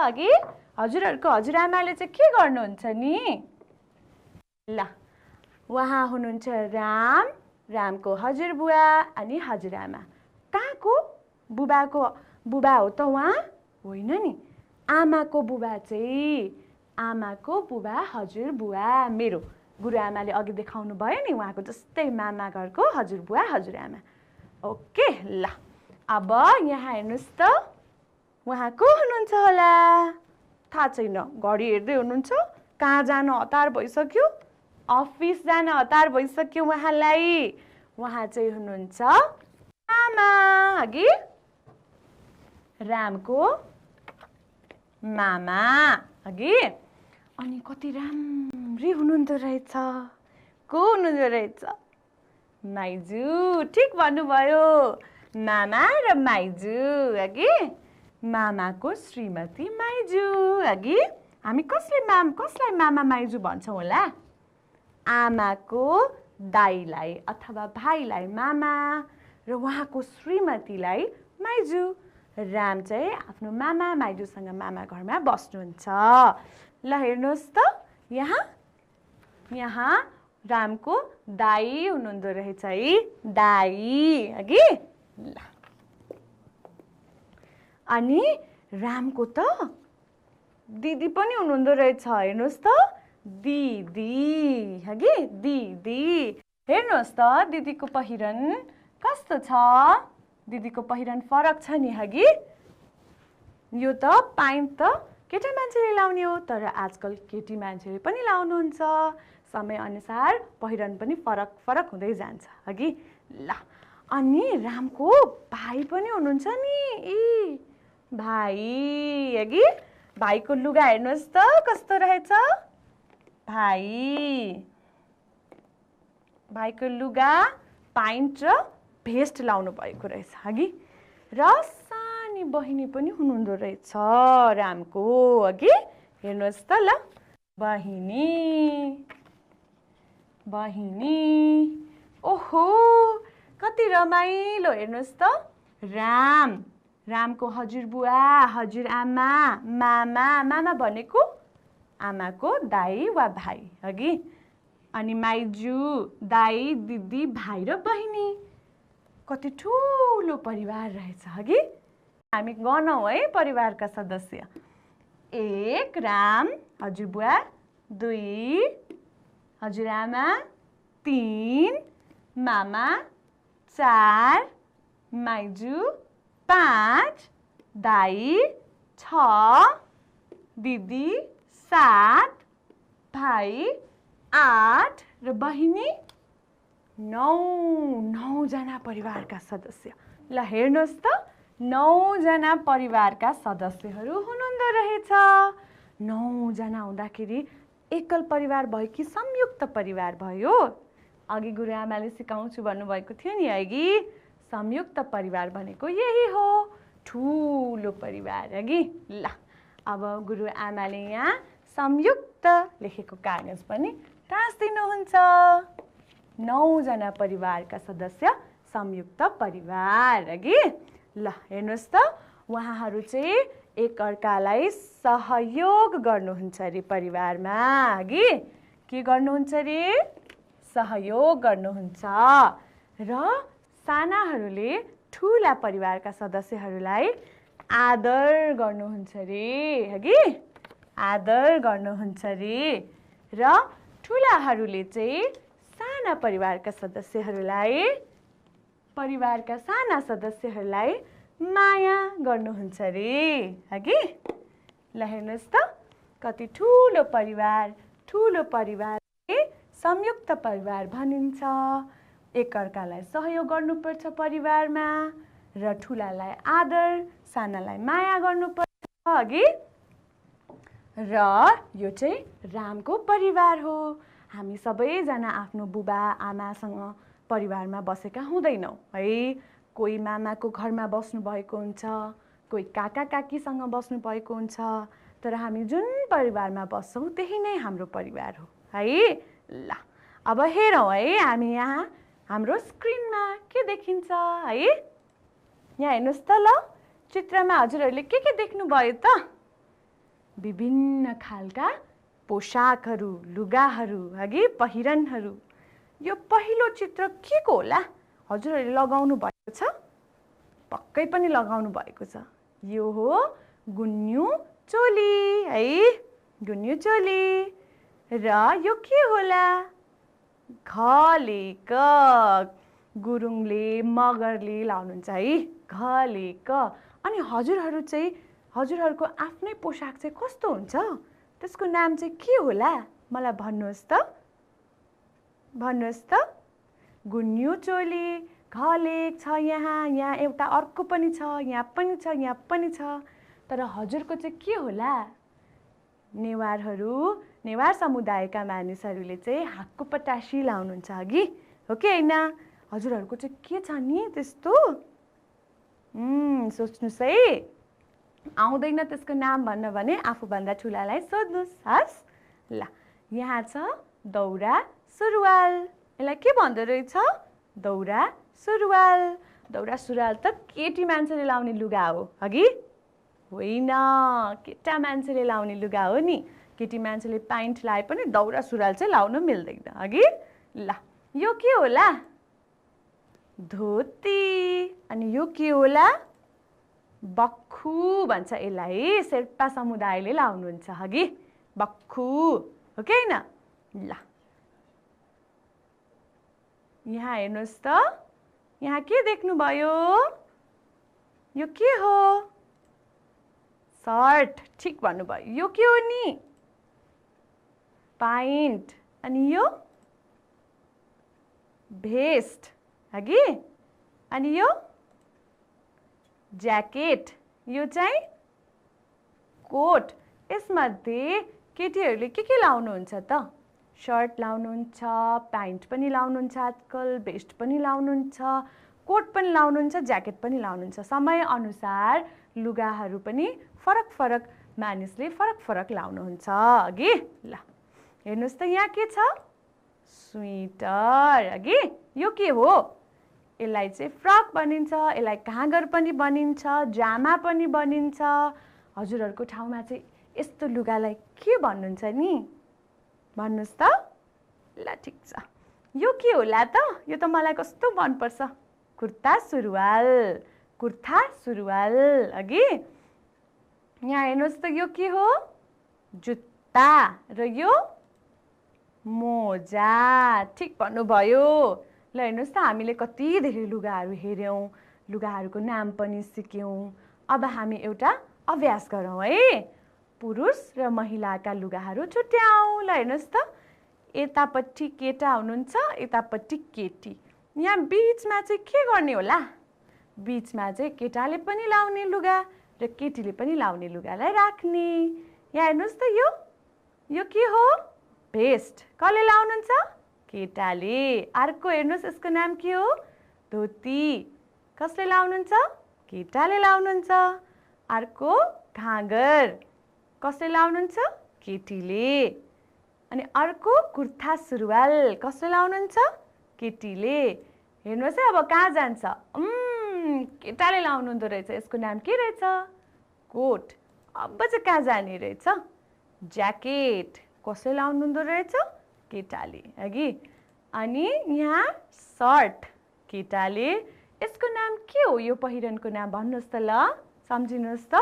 अघि हजुरहरूको हजुरआमाले चाहिँ के गर्नुहुन्छ नि? ल, उहाँ हुनुहुन्छ राम, रामको हजुरबुवा अनि हजुरआमा। कहाँको बुबा हो त उहाँ? होइन नि, आमाको बुबा चाहिँ आमाको बुबा हजुरबुवा। मेरो गुरुआमाले अघि देखाउनु भयो नि, उहाँको जस्तै मामा घरको हजुरबुवा हजुरआमा। ओके, ल अब यहाँ हेर्नुहोस् त, उहाँ को हुनुहुन्छ होला? थाहा छैन, घडी हेर्दै हुनुहुन्छ। कहाँ जान हतार भइसक्यो? अफिस जान हतार भइसक्यो उहाँलाई। उहाँ चाहिँ हुनुहुन्छ मामा। अघि रामको मामा। अघि अनि कति राम्री हुनुहुँदो रहेछ। को हुनुहुँदो रहेछ? माइजू। ठिक भन्नुभयो, मामा र माइजू। अघि मामाको श्रीमती माइजू। अघि हामी कसलाई मामा माइजू भन्छौँ होला? आमाको दाइलाई अथवा भाइलाई मामा र उहाँको श्रीमतीलाई माइजू। राम चाहिँ आफ्नो मामा माइजूसँग मामा घरमा बस्नुहुन्छ। ल हेर्नुहोस् त, यहाँ रामको दाइ हुनुहुँदो रहेछ है। दाइ। अघि ल, अनि रामको त दिदी पनि हुनुहुँदो रहेछ। हेर्नुहोस् त, दिदी। हगि दिदी। हेर्नुहोस् त, दिदीको पहिरन कस्तो छ? दिदीको पहिरन फरक छ नि। हगि यो त पाइन्ट त केटा मान्छेले लाउने हो, तर आजकल केटी मान्छेले पनि लाउनुहुन्छ। समय अनुसार पहिरन पनि फरक हुँदै जान्छ। हगि ल, अनि रामको भाइ पनि हुनुहुन्छ नि। भाइ। अघि भाइको लुगा हेर्नुहोस् त कस्तो रहेछ? भाइको लुगा पाइन्ट र भेस्ट लाउनु भएको रहेछ। हगि र सानी बहिनी पनि हुनुहुँदो रहेछ रामको। अघि हेर्नुहोस् त, ल बहिनी। ओहो, कति रमाइलो। हेर्नुहोस् त, रामको हजुरबुवा हजुरआमा मामा भनेको आमाको दाइ वा भाइ। हगि अनि माइजू दाइ दिदी भाइ र बहिनी। कति ठुलो परिवार रहेछ। हगि हामी गनौँ है परिवारका सदस्य। 1 राम हजुरबुवा, 2 हजुरआमा, 3 मामा, 4 माइजू, 5 दाइ, 6 दिदी, 7 भाइ, 8 र बहिनी, 9 जना परिवारका सदस्य। ल हेर्नुहोस् त, 9 जना परिवारका सदस्यहरू हुनुहुँदो रहेछ। 9 जना हुँदाखेरि एकल परिवार भयो कि संयुक्त परिवार भयो? अघि गुरुआमाले सिकाउँछु भन्नुभएको थियो नि। अघि संयुक्त परिवार भनेको यही हो, ठुलो परिवार। अघि ल, अब गुरुआमाले यहाँ संयुक्त लेखेको कागज पनि टाँसिदिनुहुन्छ। 9 जना परिवारका सदस्य संयुक्त परिवार। अघि ल हेर्नुहोस् त, उहाँहरू चाहिँ एकअर्कालाई सहयोग गर्नुहुन्छ अरे परिवारमा। अघि के गर्नुहुन्छ रे? सहयोग गर्नुहुन्छ। र सानाहरूले ठुला परिवारका सदस्यहरूलाई आदर गर्नुहुन्छ रे, हगि? आदर गर्नुहुन्छ रे। र ठुलाहरूले चाहिँ साना परिवारका सदस्यहरूलाई माया गर्नुहुन्छ रे, हगि? ल हेर्नुहोस् त कति ठुलो परिवारले संयुक्त परिवार भनिन्छ। एकअर्कालाई सहयोग गर्नुपर्छ परिवारमा, र ठुलालाई आदर, सानालाई माया गर्नुपर्छ, हगि? र यो चाहिँ रामको परिवार हो। हामी सबैजना आफ्नो बुबा आमासँग परिवारमा बसेका हुँदैनौँ है। कोही मामाको घरमा बस्नु भएको हुन्छ, कोही काका काकीसँग बस्नु भएको हुन्छ, तर हामी जुन परिवारमा बस्छौँ त्यही नै हाम्रो परिवार हो है। ल अब हेरौँ है, हामी यहाँ हाम्रो स्क्रिनमा के देखिन्छ है? यहाँ हेर्नुहोस् त, ल चित्रमा हजुरहरूले के देख्नुभयो त? विभिन्न खालका पोशाकहरू, लुगाहरू, हगि पहिरनहरू। यो पहिलो चित्र के को होला? हजुरहरूले लगाउनु भएको छ? पक्कै पनि लगाउनु भएको छ। यो हो गुन्यु चोली है, गुन्यु चोली। र यो के होला? घलेक। गुरुङले मगरले लाउनुहुन्छ है, घलेक। अनि हजुरहरूको आफ्नै पोशाक चाहिँ कस्तो हुन्छ? त्यसको नाम चाहिँ के होला? मलाई भन्नुहोस् त, भन्नुहोस् त। गुन्यु चोली, घलेक छ, यहाँ एउटा अर्को पनि छ, यहाँ पनि छ, यहाँ पनि छ। तर हजुरको चाहिँ के होला? नेवार समुदायका मानिसहरूले चाहिँ हातको पटासी लाउनुहुन्छ, हगि? हो कि होइन? हजुरहरूको चाहिँ के छ नि त्यस्तो? सोच्नुहोस् है। आउँदैन त्यसको नाम भन्न भने आफूभन्दा ठुलालाई सोध्नुहोस्, हस्? ल यहाँ छ दौरा सुरुवाल। यसलाई के भन्दो रहेछ? दौरा सुरुवाल। दौरा सुरुवाल त केटी मान्छेले लाउने लुगा हो, हगि? होइन, केटा मान्छेले लाउने लुगा हो नि। केटी मान्छेले प्यान्ट लाए पनि दौरा सुरुवाल चाहिँ लाउनु मिल्दैन, हगि? ल यो के होला? धोती। अनि यो के होला? बक्खु भन्छ यसलाई। शेर्पा समुदायले लाउनुहुन्छ, हगि? बक्खु हो कि होइन? ल यहाँ हेर्नुहोस् त, यहाँ के देख्नुभयो? यो के हो? सर्ट। ठिक भन्नुभयो। यो के हो नि? प्यान्ट। अनि यो भेस्ट, हगि? अनि यो ज्याकेट। यो चाहिँ कोट। यसमध्ये केटीहरूले के लाउनुहुन्छ त? सर्ट लाउनुहुन्छ, प्यान्ट पनि लाउनुहुन्छ, आजकल भेस्ट पनि लाउनुहुन्छ, कोट पनि लाउनुहुन्छ, ज्याकेट पनि लाउनुहुन्छ। समय अनुसार लुगाहरू पनि फरक मानिसले फरक लाउनुहुन्छ, हगि? ल हेर्नुहोस् त, यहाँ के छ? स्वेटर, हगि? यो के हो? यसलाई चाहिँ फ्रक भनिन्छ, यसलाई घाँगर पनि भनिन्छ, जामा पनि भनिन्छ। हजुरहरूको ठाउँमा चाहिँ यस्तो लुगालाई के भन्नुहुन्छ नि? भन्नुहोस् त। ल ठिक छ। यो के होला त? यो त मलाई कस्तो मनपर्छ। कुर्ता सुरुवाल, कुर्ता सुरुवाल, हगि? यहाँ हेर्नुहोस् त, यो के हो? जुत्ता। र यो मोजा। ठिक भन्नुभयो। ल हेर्नुहोस् त, हामीले कति धेरै लुगाहरू हेऱ्यौँ, लुगाहरूको नाम पनि सिक्यौँ। अब हामी एउटा अभ्यास गरौँ है। पुरुष र महिलाका लुगाहरू छुट्याउँ। ल हेर्नुहोस् त, यतापट्टि केटा हुनुहुन्छ, यतापट्टि केटी। यहाँ बिचमा चाहिँ के गर्ने होला? बिचमा चाहिँ केटाले पनि लाउने लुगा र केटीले पनि लाउने लुगालाई राख्ने। यहाँ हेर्नुहोस् त, यो के हो? भेस्ट। कसले लाउनुहुन्छ? केटाले। अर्को हेर्नुहोस्, यसको नाम के हो? धोती। कसले लाउनुहुन्छ? केटाले लाउनुहुन्छ। अर्को घाँगर। कसले लाउनुहुन्छ? केटीले। अनि अर्को कुर्ता सुरुवाल। कसले लाउनुहुन्छ? केटीले। हेर्नुहोस् है, अब कहाँ जान्छ? केटाले लाउनुहुँदो रहेछ। यसको नाम के रहेछ? कोट। अब चाहिँ कहाँ जाने रहेछ? ज्याकेट। कसले लाउनुहुँदो रहेछ? केटाले अघि अनि यहाँ सर्ट केटाले यसको नाम के हो यो पहिरनको नाम भन्नुहोस् त ल सम्झिनुहोस् त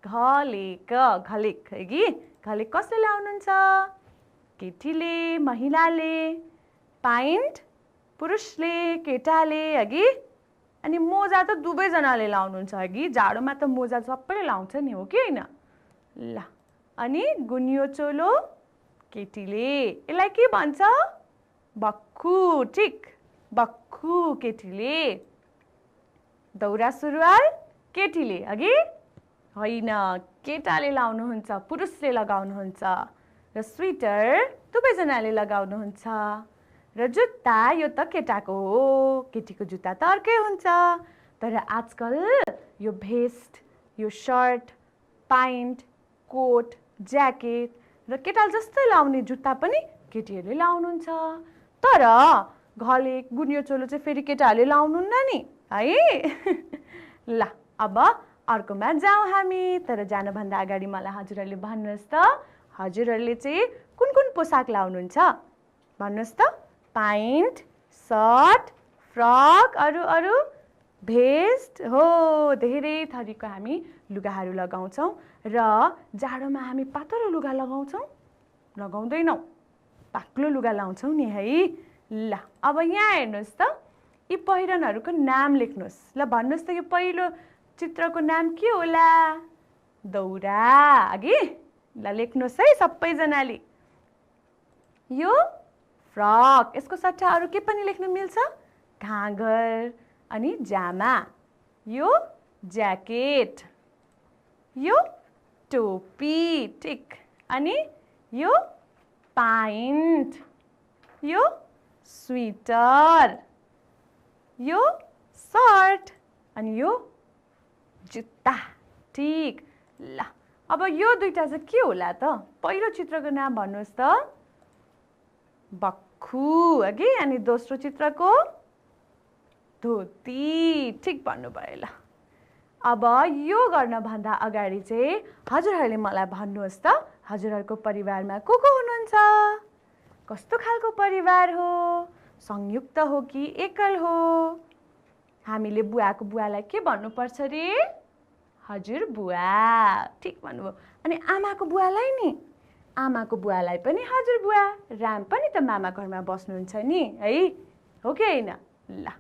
घलेक घलेक अघि घलेक कसले लाउनुहुन्छ केटीले महिलाले प्यान्ट पुरुषले केटाले अघि अनि मोजा त दुवैजनाले लाउनुहुन्छ अघि जाडोमा त मोजा सबैले लाउँछ नि हो कि हैन ल अनि गुनियो चोलो केटीले यसलाई के भन्छ बक्खु ठिक बक्खु केटीले दौरा सुरुवाल केटीले अघि हैन केटाले लाउनुहुन्छ पुरुषले लगाउनुहुन्छ र स्वेटर दुवैजनाले लगाउनुहुन्छ र जुत्ता यो त केटाको हो केटीको जुत्ता त अर्कै हुन्छ तर आजकल यो भेस्ट यो शर्ट प्यान्ट कोट ज्याकेट र केटाले जस्तै लाउने जुत्ता पनि केटीहरूले लाउनुहुन्छ तर घलेक गुनियो चोलो चाहिँ फेरि केटाहरूले लाउनुहुन्न नि है ल अब अर्कोमा जाउँ हामी तर जानभन्दा अगाडि मलाई हजुरहरूले भन्नुहोस् त हजुरहरूले चाहिँ कुन कुन पोसाक लाउनुहुन्छ भन्नुहोस् त प्यान्ट सर्ट फ्रक अरू भेस्ट हो धेरै थरीको हामी लुगाहरू लगाउँछौँ र जाडोमा हामी पातलो लुगा लगाउँदैनौँ पाक्लो लुगा लाउँछौँ नि है ल अब यहाँ हेर्नुहोस् त यी पहिरनहरूको नाम लेख्नुहोस् ल भन्नुहोस् त यो पहिलो चित्रको नाम के होला दौरा अघि ल लेख्नुहोस् है सबैजनाले यो फ्रक यसको सट्टा अरू के पनि लेख्न मिल्छ घाँगर अनि जामा यो ज्याकेट यो टोपी ठिक अनि यो प्यान्ट यो स्वेटर यो सर्ट अनि यो जुत्ता ठिक ल अब यो दुईटा चाहिँ के होला त पहिलो चित्रको नाम भन्नुहोस् त बक्खु अघि अनि दोस्रो चित्रको धोती ठिक भन्नुभयो ल अब यो गर्नभन्दा अगाडि चाहिँ हजुरहरूले मलाई भन्नुहोस् त हजुरहरूको परिवारमा को हुनुहुन्छ कस्तो खालको परिवार हो संयुक्त हो कि एकल हो हामीले बुवाको बुवालाई के भन्नुपर्छ रे हजुर बुवा ठिक भन्नुभयो अनि आमाको बुवालाई नि आमाको बुवालाई पनि हजुर बुवा राम पनि त मामा घरमा बस्नुहुन्छ नि है हो कि हैन ल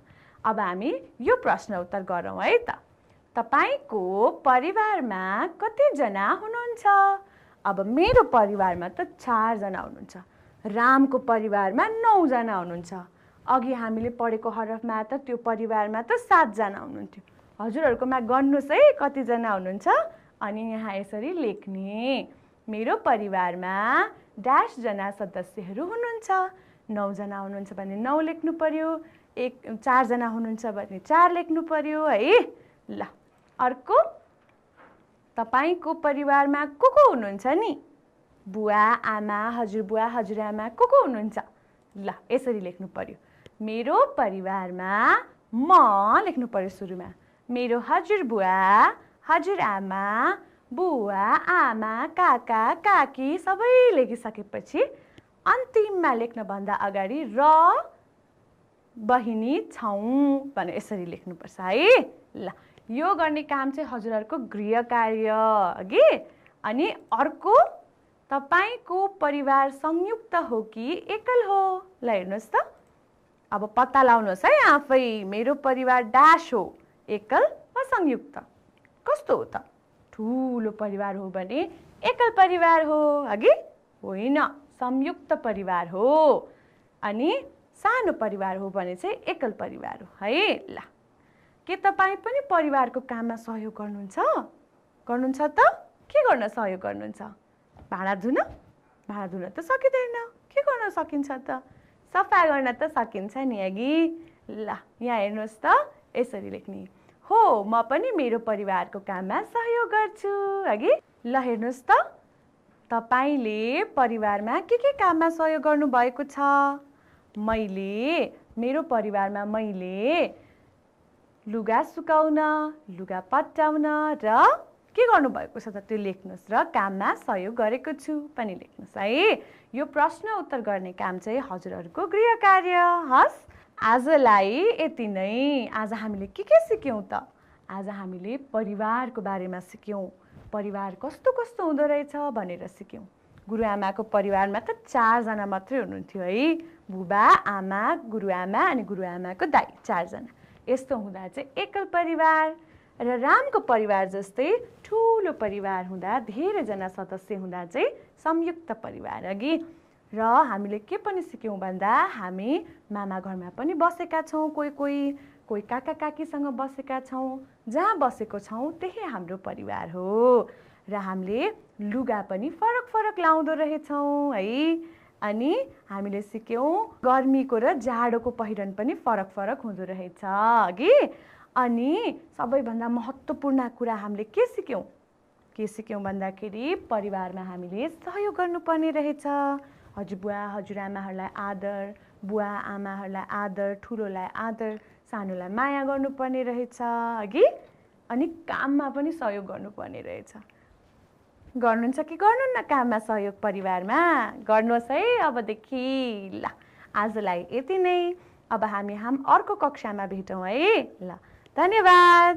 अब हामी यो प्रश्न उत्तर गरौँ है त तपाईको परिवारमा कतिजना हुनुहुन्छ अब मेरो परिवारमा त 4 जना हुनुहुन्छ रामको परिवारमा 9 जना हुनुहुन्छ अघि हामीले पढेको हरफमा त त्यो परिवारमा त 7 जना हुनुहुन्थ्यो हजुरहरुकोमा गर्नुस् है कतिजना हुनुहुन्छ अनि यहाँ यसरी लेख्ने मेरो परिवारमा डैश जना सदस्यहरू हुनुहुन्छ 9 जना हुनुहुन्छ भने 9 लेख्नु पर्यो 4 जना हुनुहुन्छ भने 4 लेख्नु पर्यो है ल अर्को तपाईको परिवारमा को हुनुहुन्छ नि बुवा आमा हजुरबुवा हजुरआमा को हुनुहुन्छ ल यसरी लेख्नु पर्यो मेरो परिवारमा म लेख्नु पर्यो सुरुमा मेरो हजुरबुवा हजुरआमा बुवा आमा काका काकी सबै लेखिसकेपछि अन्तिममा लेख्न भन्दा अगाडि र बहिनी छौं भने यसरी लेख्नुपर्छ है ल यो गर्ने काम चाहिँ हजुरहरुको गृह कार्य अघि अनि अर्को तपाईको परिवार संयुक्त हो कि एकल हो ल हेर्नुस् त अब पत्ता लाउनुस् है आफै मेरो परिवार डैश हो एकल वा संयुक्त कस्तो हो त ठूलो परिवार हो भने एकल परिवार हो अघि होइन संयुक्त परिवार हो अनि सानो परिवार हो भने चाहिँ एकल परिवार हो है ल के तपाई पनि परिवारको काममा सहयोग गर्नुहुन्छ त के गर्न सहयोग गर्नुहुन्छ भाडा धुन त सकिदैन के गर्न सकिन्छ त सफा गर्न त सकिन्छ नि अघि ल यहाँ हेर्नुस् त यसरी लेख्ने हो म पनि मेरो परिवारको काममा सहयोग गर्छु अघि ल हेर्नुस् त तपाईले परिवारमा के काममा सहयोग गर्नु भएको छ मेरो परिवारमा मैले लुगा सुकाउन लुगा पट्याउन र के गर्नुभएको छ त त्यो लेख्नुहोस् र काममा सहयोग गरेको छु पनि लेख्नुहोस् है। यो प्रश्न उत्तर गर्ने काम चाहिँ हजुरहरूको गृह कार्य। हस्, आजलाई यति नै। आज हामीले के सिक्यौँ त? आज हामीले परिवारको बारेमा सिक्यौँ। परिवार कस्तो कस्तो हुँदो रहेछ भनेर सिक्यौँ। गुरुआमाको परिवारमा त 4 जना मात्रै हुनुहुन्थ्यो है। बुबा, आमा, गुरुआमा अनि गुरुआमाको दाइ, 4 जना। यस्तो हुँदा चाहिँ एकल परिवार र रामको परिवार जस्तै ठुलो परिवार हुँदा, धेरैजना सदस्य हुँदा चाहिँ संयुक्त परिवार अघि। र हामीले के पनि सिक्यौँ भन्दा हामी मामा घरमा पनि बसेका छौँ, कोही काका काकीसँग बसेका छौँ। जहाँ बसेको छौँ त्यही हाम्रो परिवार हो। र हामीले लुगा पनि फरक फरक लाउँदो रहेछौँ है। अनि हामीले सिक्यौँ गर्मीको र जाडोको पहिरन पनि फरक फरक हुँदो रहेछ अघि। अनि सबैभन्दा महत्त्वपूर्ण कुरा हामीले के सिक्यौँ भन्दाखेरि परिवारमा हामीले सहयोग गर्नुपर्ने रहेछ। हजुरबुवा हजुरआमाहरूलाई आदर, बुवा आमाहरूलाई आदर, ठुलोलाई आदर, सानोलाई माया गर्नुपर्ने रहेछ अघि। अनि काममा पनि सहयोग गर्नुपर्ने रहेछ। गर्नुहुन्छ कि गर्नुहुन्न काममा सहयोग परिवारमा? गर्नुहोस् है अबदेखि। ल, आजलाई यति नै। अब हामी अर्को कक्षामा भेटौँ है। ल, धन्यवाद।